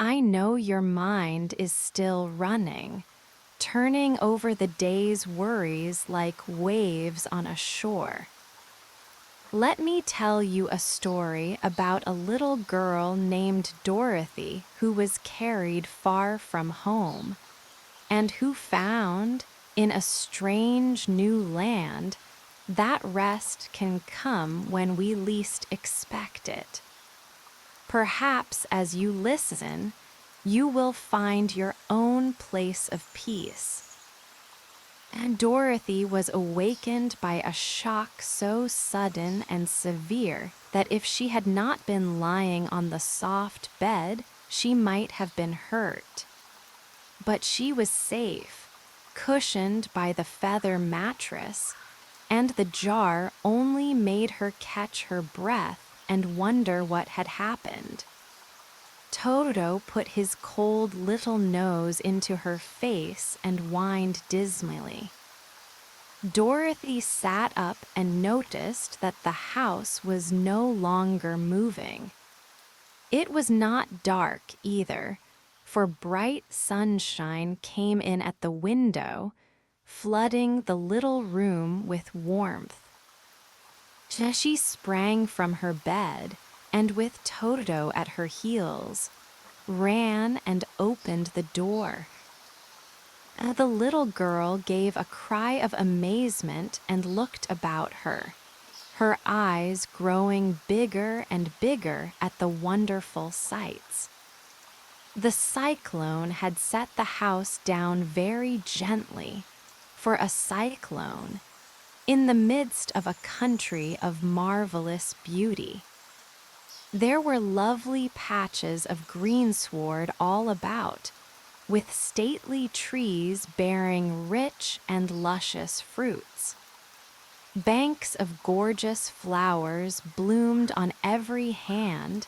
I know your mind is still running, turning over the day's worries like waves on a shore. Let me tell you a story about a little girl named Dorothy who was carried far from home, and who found, in a strange new land, that rest can come when we least expect it. Perhaps as you listen, you will find your own place of peace. And Dorothy was awakened by a shock so sudden and severe that if she had not been lying on the soft bed, she might have been hurt. But she was safe, cushioned by the feather mattress, and the jar only made her catch her breath and wonder what had happened. Toto put his cold little nose into her face and whined dismally. Dorothy sat up and noticed that the house was no longer moving. It was not dark either, for bright sunshine came in at the window, flooding the little room with warmth. She sprang from her bed, and with Toto at her heels, ran and opened the door. The little girl gave a cry of amazement and looked about her, her eyes growing bigger and bigger at the wonderful sights. The cyclone had set the house down very gently, for a cyclone, in the midst of a country of marvelous beauty. There were lovely patches of greensward all about, with stately trees bearing rich and luscious fruits. Banks of gorgeous flowers bloomed on every hand,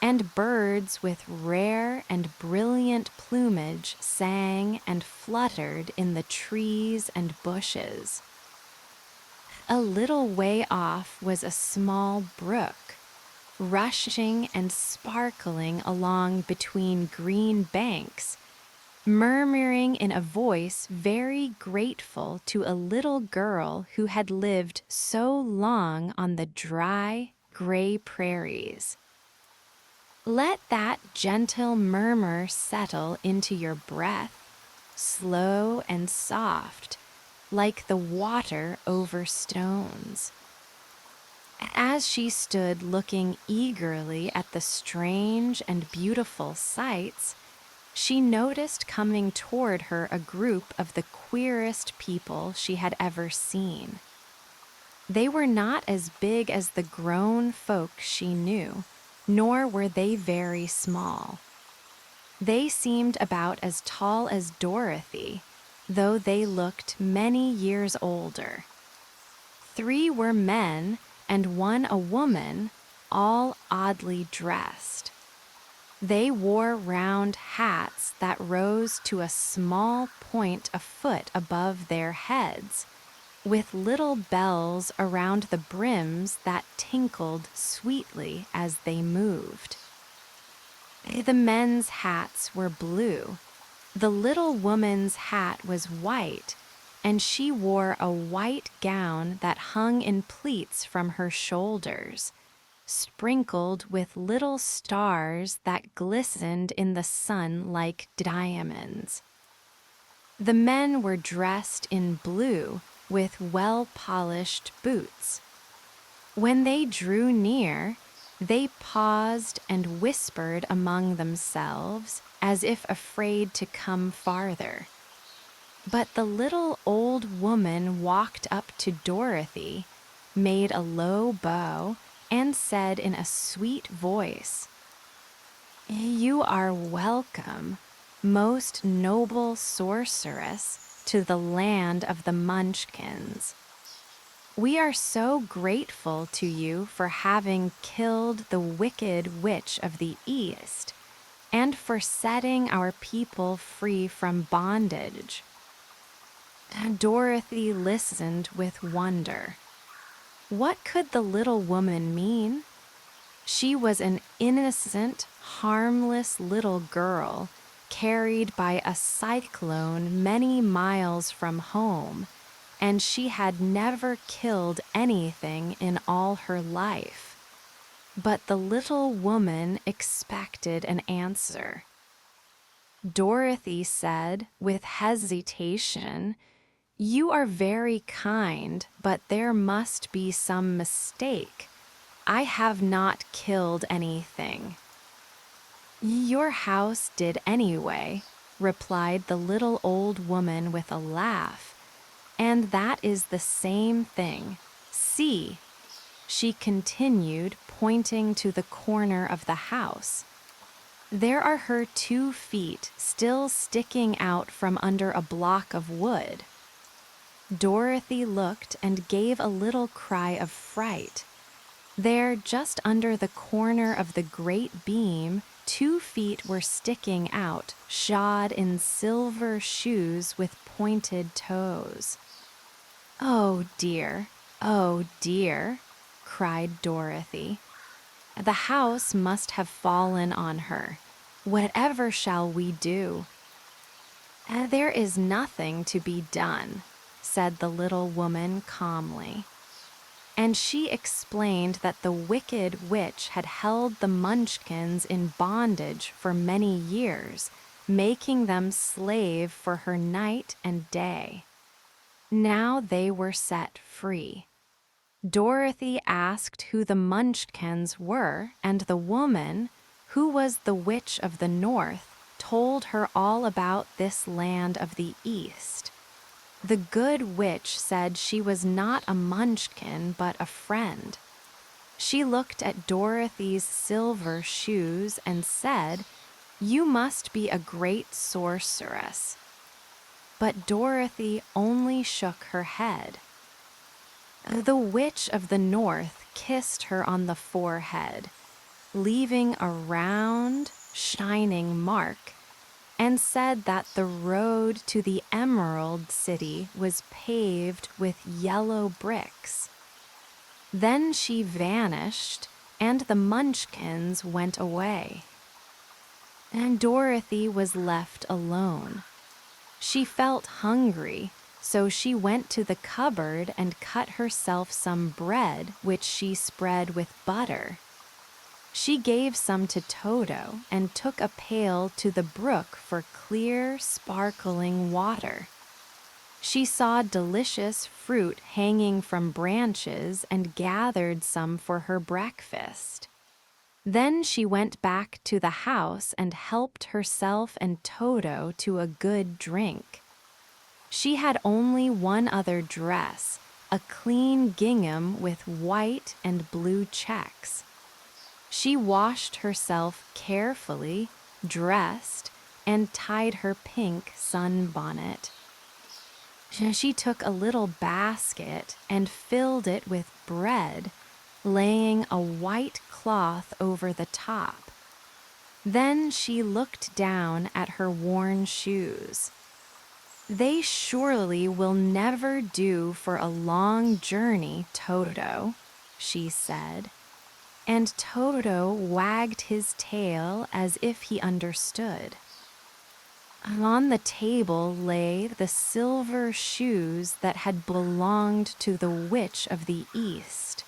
and birds with rare and brilliant plumage sang and fluttered in the trees and bushes. A little way off was a small brook, rushing and sparkling along between green banks, murmuring in a voice very grateful to a little girl who had lived so long on the dry, gray prairies. Let that gentle murmur settle into your breath, slow and soft, like the water over stones. As she stood looking eagerly at the strange and beautiful sights, she noticed coming toward her a group of the queerest people she had ever seen. They were not as big as the grown folk she knew, nor were they very small. They seemed about as tall as Dorothy, though they looked many years older. 3 were men and 1 a woman, all oddly dressed. They wore round hats that rose to a small point a foot above their heads, with little bells around the brims that tinkled sweetly as they moved. The men's hats were blue. The little woman's hat was white, and she wore a white gown that hung in pleats from her shoulders, sprinkled with little stars that glistened in the sun like diamonds. The men were dressed in blue with well-polished boots. When they drew near, they paused and whispered among themselves as if afraid to come farther. But the little old woman walked up to Dorothy, made a low bow, and said in a sweet voice, "You are welcome, most noble sorceress, to the land of the Munchkins. We are so grateful to you for having killed the wicked witch of the East, and for setting our people free from bondage." Dorothy listened with wonder. What could the little woman mean? She was an innocent, harmless little girl carried by a cyclone many miles from home, and she had never killed anything in all her life. But the little woman expected an answer. Dorothy said, with hesitation, "You are very kind, but there must be some mistake. I have not killed anything." "Your house did anyway," replied the little old woman with a laugh. "And that is the same thing. See," she continued, pointing to the corner of the house. "There are her 2 feet still sticking out from under a block of wood." Dorothy looked and gave a little cry of fright. There, just under the corner of the great beam, 2 feet were sticking out, shod in silver shoes with pointed toes. "Oh dear, oh dear," cried Dorothy. "The house must have fallen on her. Whatever shall we do?" "There is nothing to be done," said the little woman calmly. And she explained that the wicked witch had held the Munchkins in bondage for many years, making them slave for her night and day. Now they were set free. Dorothy asked who the Munchkins were, and the woman, who was the Witch of the North, told her all about this land of the East. The good witch said she was not a Munchkin, but a friend. She looked at Dorothy's silver shoes and said, "You must be a great sorceress." But Dorothy only shook her head. The Witch of the North kissed her on the forehead, leaving a round, shining mark, and said that the road to the Emerald City was paved with yellow bricks. Then she vanished, and the Munchkins went away. And Dorothy was left alone. She felt hungry, so she went to the cupboard and cut herself some bread, which she spread with butter. She gave some to Toto and took a pail to the brook for clear, sparkling water. She saw delicious fruit hanging from branches and gathered some for her breakfast. Then she went back to the house and helped herself and Toto to a good drink. She had only one other dress, a clean gingham with white and blue checks. She washed herself carefully, dressed, and tied her pink sunbonnet. She took a little basket and filled it with bread, laying a white cloth over the top. Then she looked down at her worn shoes. "They surely will never do for a long journey, Toto," she said. And Toto wagged his tail as if he understood. On the table lay the silver shoes that had belonged to the Witch of the East.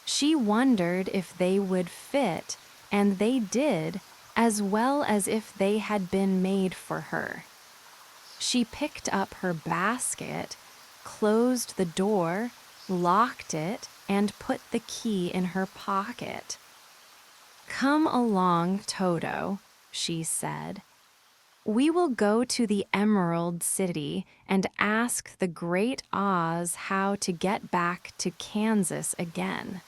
She wondered if they would fit, and they did, as well as if they had been made for her. She picked up her basket, closed the door, locked it, and put the key in her pocket. "Come along, Toto," she said. "We will go to the Emerald City and ask the Great Oz how to get back to Kansas again."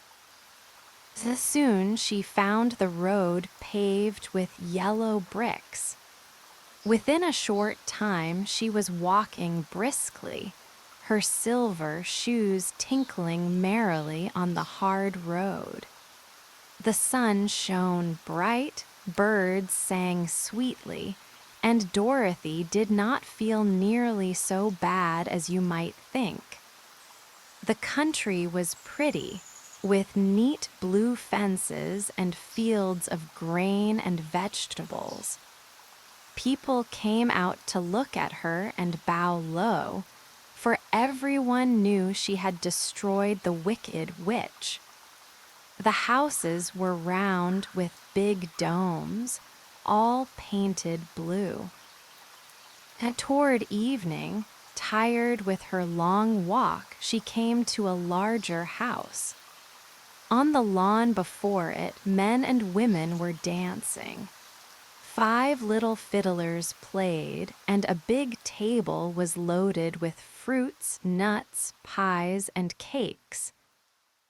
Soon she found the road paved with yellow bricks. Within a short time she was walking briskly, her silver shoes tinkling merrily on the hard road. The sun shone bright, birds sang sweetly, and Dorothy did not feel nearly so bad as you might think. The country was pretty, with neat blue fences and fields of grain and vegetables. People came out to look at her and bow low, for everyone knew she had destroyed the wicked witch. The houses were round with big domes, all painted blue. And toward evening, tired with her long walk, she came to a larger house. On the lawn before it, men and women were dancing. 5 little fiddlers played, and a big table was loaded with fruits, nuts, pies, and cakes.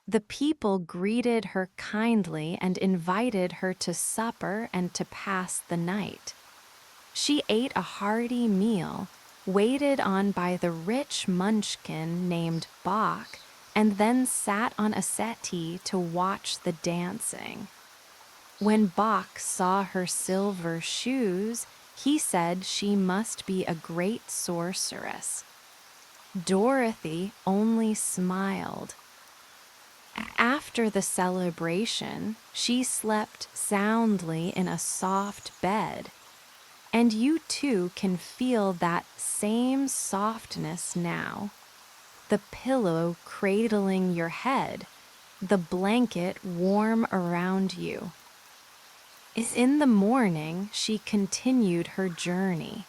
The people greeted her kindly and invited her to supper and to pass the night. She ate a hearty meal, waited on by the rich Munchkin named Bach, and then sat on a settee to watch the dancing. When Bach saw her silver shoes, he said she must be a great sorceress. Dorothy only smiled. After the celebration, she slept soundly in a soft bed. And you too can feel that same softness now. The pillow cradling your head, the blanket warm around you. In the morning, she continued her journey.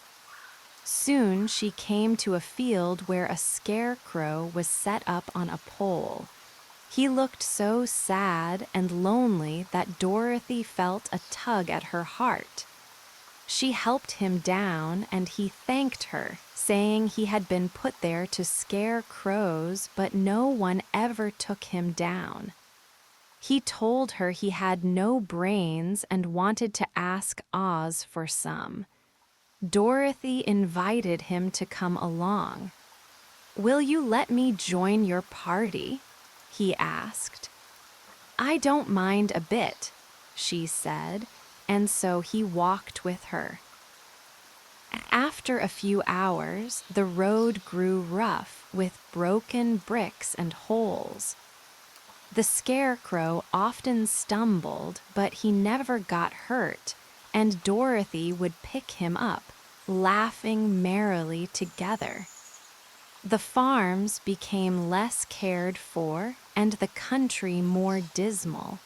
Soon she came to a field where a scarecrow was set up on a pole. He looked so sad and lonely that Dorothy felt a tug at her heart. She helped him down, and he thanked her, saying he had been put there to scare crows, but no one ever took him down. He told her he had no brains and wanted to ask Oz for some. Dorothy invited him to come along. "Will you let me join your party?" he asked. "I don't mind a bit," she said, and so he walked with her. After a few hours, the road grew rough with broken bricks and holes. The scarecrow often stumbled, but he never got hurt, and Dorothy would pick him up, laughing merrily together. The farms became less cared for, and the country more dismal.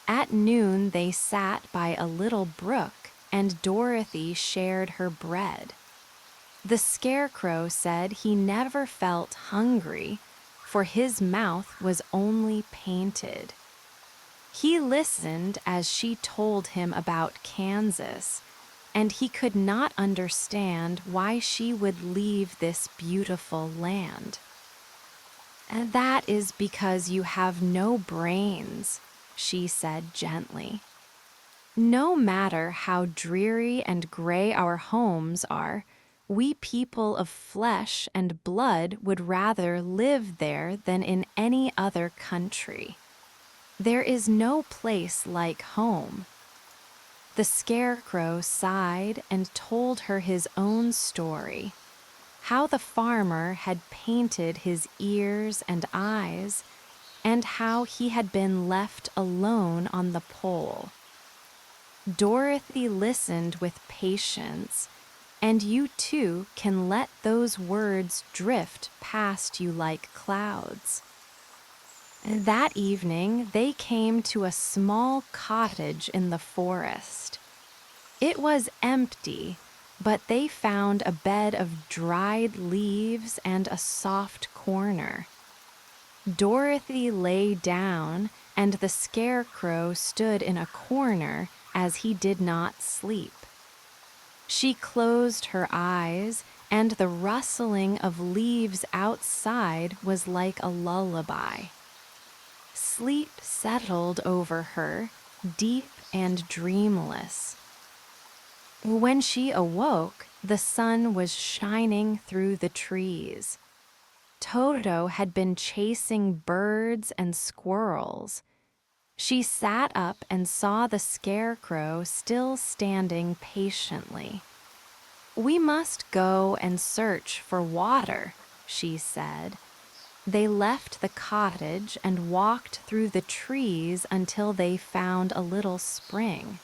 At noon they sat by a little brook, and Dorothy shared her bread. The scarecrow said he never felt hungry, for his mouth was only painted. He listened as she told him about Kansas, and he could not understand why she would leave this beautiful land. "And that is because you have no brains," she said gently. "No matter how dreary and gray our homes are, we people of flesh and blood would rather live there than in any other country. There is no place like home." The scarecrow sighed and told her his own story, how the farmer had painted his ears and eyes, and how he had been left alone on the pole. Dorothy listened with patience, and you too can let those words drift past you like clouds. That evening, they came to a small cottage in the forest. It was empty, but they found a bed of dried leaves and a soft corner. Dorothy lay down, and the scarecrow stood in a corner as he did not sleep. She closed her eyes, and the rustling of leaves outside was like a lullaby. Sleep settled over her, deep and dreamless. When she awoke, the sun was shining through the trees. Toto had been chasing birds and squirrels. She sat up and saw the scarecrow still standing patiently. "We must go and search for water," she said. They left the cottage and walked through the trees until they found a little spring.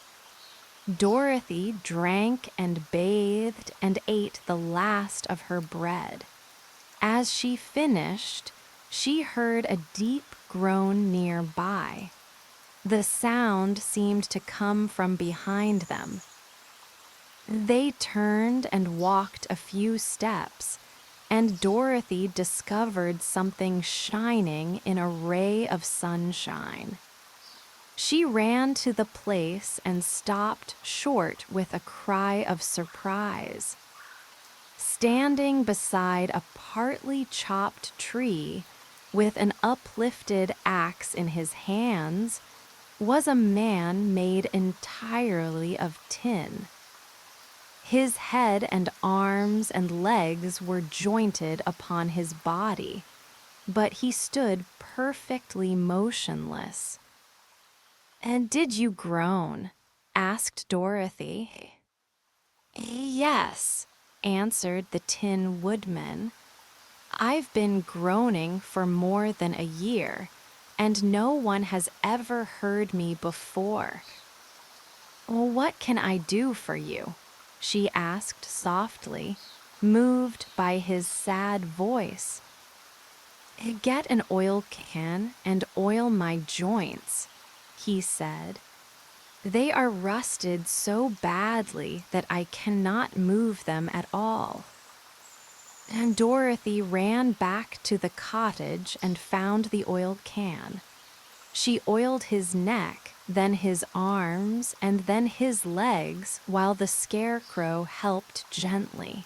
Dorothy drank and bathed and ate the last of her bread. As she finished, she heard a deep groan nearby. The sound seemed to come from behind them. They turned and walked a few steps, and Dorothy discovered something shining in a ray of sunshine. She ran to the place and stopped short with a cry of surprise. Standing beside a partly chopped tree, with an uplifted axe in his hands, was a man made entirely of tin. His head and arms and legs were jointed upon his body, but he stood perfectly motionless. "And did you groan?" asked Dorothy. "Yes," answered the Tin Woodman. "I've been groaning for more than a year, and no one has ever heard me before." "What can I do for you?" she asked softly, moved by his sad voice. "Get an oil can and oil my joints," he said. "They are rusted so badly that I cannot move them at all." And Dorothy ran back to the cottage and found the oil can. She oiled his neck, then his arms, and then his legs, while the Scarecrow helped gently.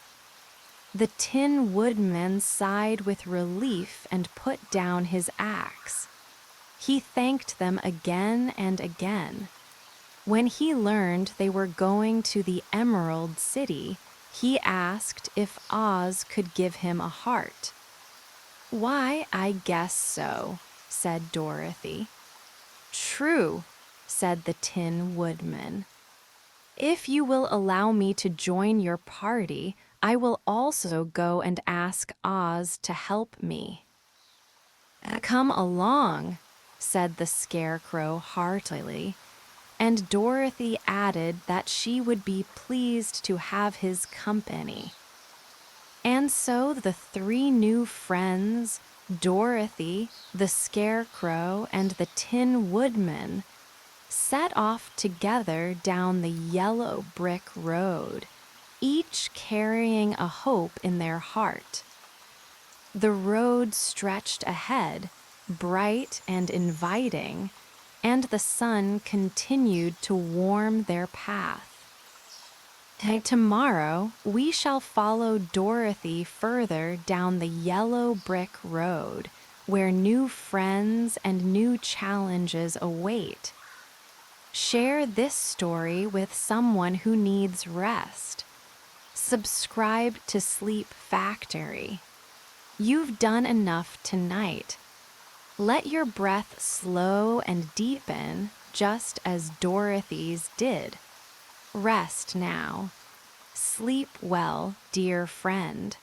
The Tin Woodman sighed with relief and put down his axe. He thanked them again and again. When he learned they were going to the Emerald City, he asked if Oz could give him a heart. "Why, I guess so," said Dorothy. "True," said the Tin Woodman. "If you will allow me to join your party, I will also go and ask Oz to help me." "Come along," said the Scarecrow heartily, and Dorothy added that she would be pleased to have his company. And so the three new friends, Dorothy, the Scarecrow, and the Tin Woodman, set off together down the yellow brick road, each carrying a hope in their heart. The road stretched ahead, bright and inviting, and the sun continued to warm their path. Tomorrow, we shall follow Dorothy further down the yellow brick road, where new friends and new challenges await. Share this story with someone who needs rest. Subscribe to Sleep Factory. You've done enough tonight. Let your breath slow and deepen, just as Dorothy's did. Rest now. Sleep well, dear friend.